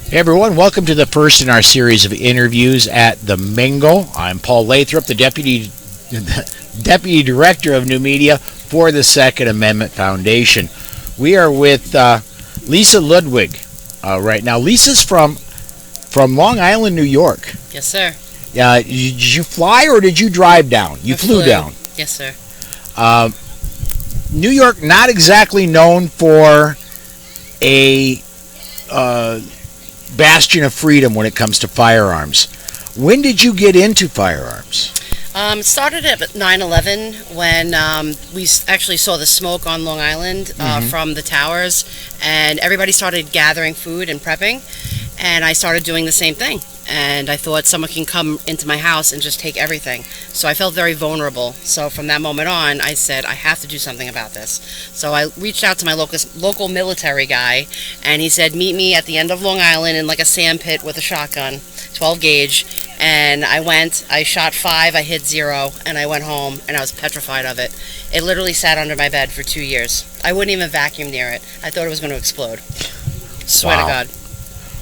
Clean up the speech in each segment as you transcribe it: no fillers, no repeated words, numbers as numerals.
Hey everyone, welcome to the first in our series of interviews at the Mingle. I'm Paul Lathrop, the Deputy Director of New Media for the Second Amendment Foundation. We are with Lisa Ludwig right now. Lisa's from Long Island, New York. Yes, sir. Did you fly or did you drive down? You flew down. Yes, sir. New York, not exactly known for a bastion of freedom when it comes to firearms. When did you get into firearms? It started at 9/11 when we actually saw the smoke on Long Island from the towers, and everybody started gathering food and prepping, and I started doing the same thing. And I thought someone can come into my house and just take everything. So I felt very vulnerable. So from that moment on, I said, I have to do something about this. So I reached out to my local military guy, and he said, meet me at the end of Long Island in like a sand pit with a shotgun, 12 gauge. And I went, I shot 5, I hit 0, and I went home, and I was petrified of it. It literally sat under my bed for 2 years. I wouldn't even vacuum near it. I thought it was going to explode. Swear to God.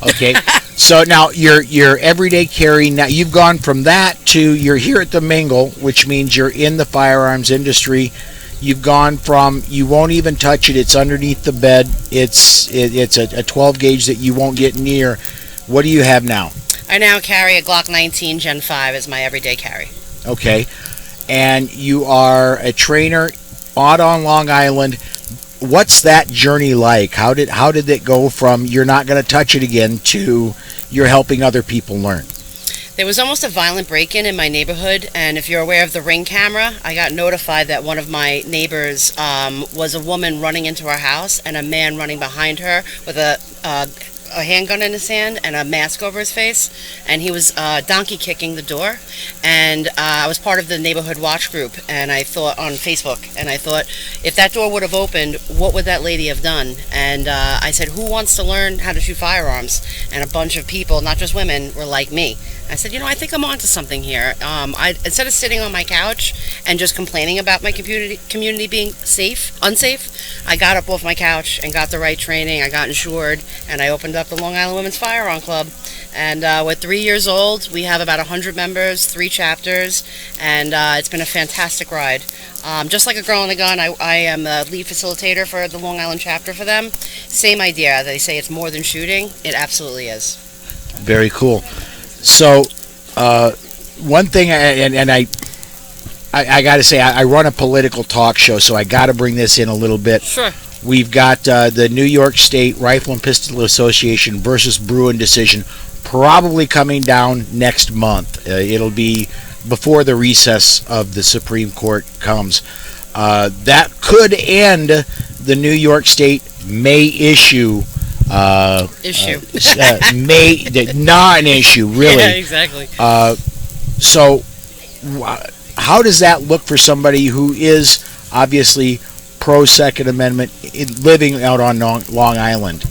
Okay, so now your everyday carry, now you've gone from that to you're here at the Mingle, which means you're in the firearms industry. You've gone from you won't even touch it, it's underneath the bed, it's a 12 gauge that you won't get near. What do you have now? I now carry a Glock 19 Gen 5 as my everyday carry. Okay, and you are a trainer out on Long Island. What's that journey like? How did it go from you're not going to touch it again to you're helping other people learn? There was almost a violent break-in in my neighborhood, and if you're aware of the Ring camera, I got notified that one of my neighbors was a woman running into our house and a man running behind her with a handgun in his hand and a mask over his face, and he was donkey kicking the door. And I was part of the neighborhood watch group, and I thought on Facebook, and I thought if that door would have opened, what would that lady have done? And I said, who wants to learn how to shoot firearms? And a bunch of people, not just women, were like me. I said, I think I'm onto something here. Instead of sitting on my couch and just complaining about my community being unsafe, I got up off my couch and got the right training. I got insured, and I opened up the Long Island Women's Firearm Club. And we're 3 years old. We have about 100 members, 3 chapters, and it's been a fantastic ride. Just like a girl in a gun, I am the lead facilitator for the Long Island chapter for them. Same idea. They say it's more than shooting. It absolutely is. Very cool. So, one thing, and I got to say, I run a political talk show, so I got to bring this in a little bit. Sure. We've got the New York State Rifle and Pistol Association versus Bruin decision probably coming down next month. It'll be before the recess of the Supreme Court comes. That could end the New York State May issue. May non-issue, really. Yeah, exactly. So, how does that look for somebody who is obviously pro Second Amendment, living out on Long Island?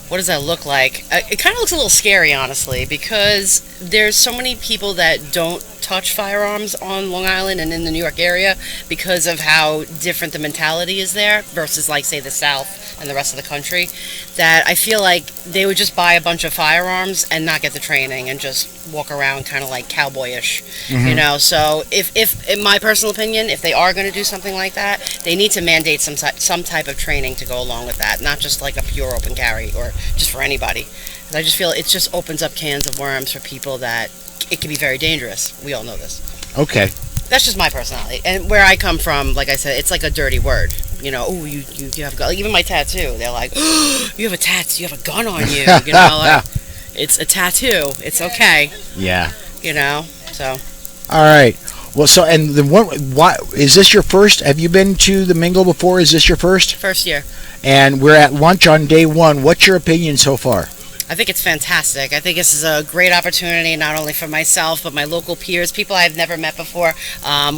What does that look like? It kind of looks a little scary, honestly, because there's so many people that don't touch firearms on Long Island and in the New York area because of how different the mentality is there versus, like, say, the South and the rest of the country, that I feel like they would just buy a bunch of firearms and not get the training and just walk around kind of like cowboyish, So if in my personal opinion, if they are going to do something like that, they need to mandate some type of training to go along with that, not just like a pure open carry or just for anybody. And I just feel it just opens up cans of worms for people that it can be very dangerous. We all know this. Okay. That's just my personality. And where I come from, like I said, it's like a dirty word. You have a gun. Like, even my tattoo, they're like, oh, you have a tattoo, you have a gun on you. Like, it's a tattoo. It's okay. Yeah. So. All right. Well, so, and why is this your first? Have you been to the Mingle before? Is this your first? First year. And we're at lunch on day 1. What's your opinion so far? I think it's fantastic. I think this is a great opportunity, not only for myself, but my local peers, people I've never met before.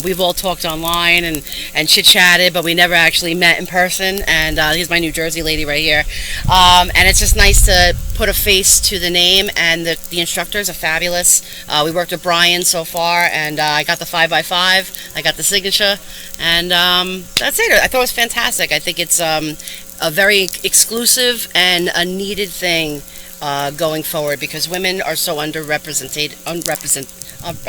We've all talked online and chit-chatted, but we never actually met in person. And here's my New Jersey lady right here. And it's just nice to put a face to the name, and the instructors are fabulous. We worked with Brian so far, and I got the 5x5. I got the signature, and that's it. I thought it was fantastic. I think it's a very exclusive and a needed thing going forward, because women are so I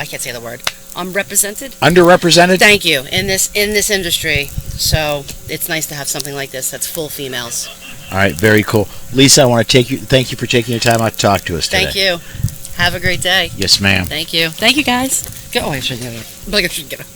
can't say the word. Unrepresented. Underrepresented. Thank you, in this industry. So it's nice to have something like this that's full females. All right, very cool. Lisa, I want to thank you for taking your time out to talk to us today. Thank you. Have a great day. Yes, ma'am. Thank you. Thank you, guys. Go. Oh, I shouldn't get up. Like I shouldn't get up.